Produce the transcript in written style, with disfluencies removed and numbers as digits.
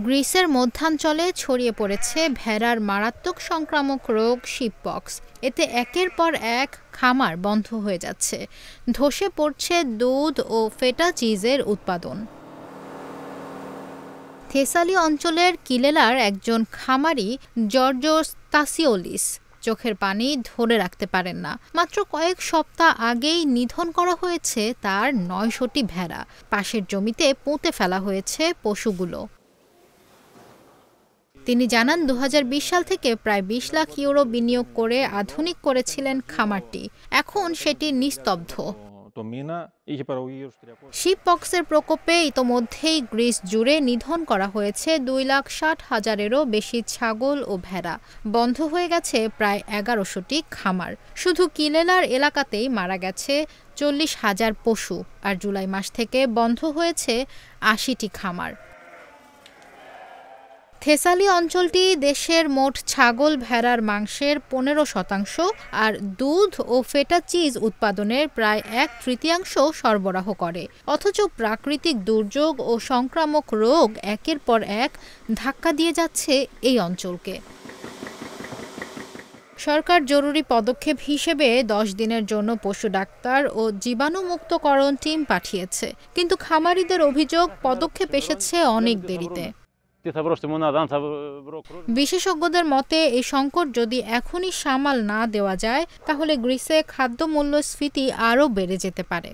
গ্রিসের মধ্যাঞ্চলে ছড়িয়ে পড়েছে ভেড়ার মারাত্মক সংক্রামক রোগ শিপপক্স। এতে একের পর এক খামার বন্ধ হয়ে যাচ্ছে, ধসে পড়ছে দুধ ও ফেটা চিজের উৎপাদন। থেসালি অঞ্চলের কিলেলার একজন খামারি জর্জোস তাসিওলিস চোখের পানি ধরে রাখতে পারেন না। মাত্র কয়েক সপ্তাহ আগেই নিধন করা হয়েছে তার ৯০০টি ভেড়া। পাশের জমিতে পুঁতে ফেলা হয়েছে পশুগুলো। তিনি জানান ২০২০ সাল থেকে প্রায় ২০ লাখ ইউরো বিনিয়োগ করে আধুনিক করেছিলেন খামারটি। এখন সেটি নিস্তব্ধ। শিপপক্সের প্রকোপে ইতোমধ্যেই গ্রিস জুড়ে নিধন করা হয়েছে ২,৬০,০০০-এরও বেশি ছাগল ও ভেড়া। বন্ধ হয়ে গেছে প্রায় ১১০০টি খামার। শুধু কিলেলার এলাকাতেই মারা গেছে ৪০,০০০ পশু, আর জুলাই মাস থেকে বন্ধ হয়েছে ৮০টি খামার। থেসালি অঞ্চলটি দেশের মোট ছাগল ভেড়ার মাংসের ১৫%, আর দুধ ও ফেটা চিজ উৎপাদনের প্রায় ১/৩ সরবরাহ করে। অথচ প্রাকৃতিক দুর্যোগ ও সংক্রামক রোগ একের পর এক ধাক্কা দিয়ে যাচ্ছে এই অঞ্চলকে। সরকার জরুরি পদক্ষেপ হিসেবে ১০ দিনের জন্য পশু ডাক্তার ও জীবাণুমুক্তকরণ টিম পাঠিয়েছে, কিন্তু খামারিদের অভিযোগ পদক্ষেপ এসেছে অনেক দেরিতে। বিশেষজ্ঞদের মতে এই সংকট যদি এখনই সামাল না দেওয়া যায়, তাহলে গ্রিসে খাদ্য মূল্যস্ফীতি আরও বেড়ে যেতে পারে।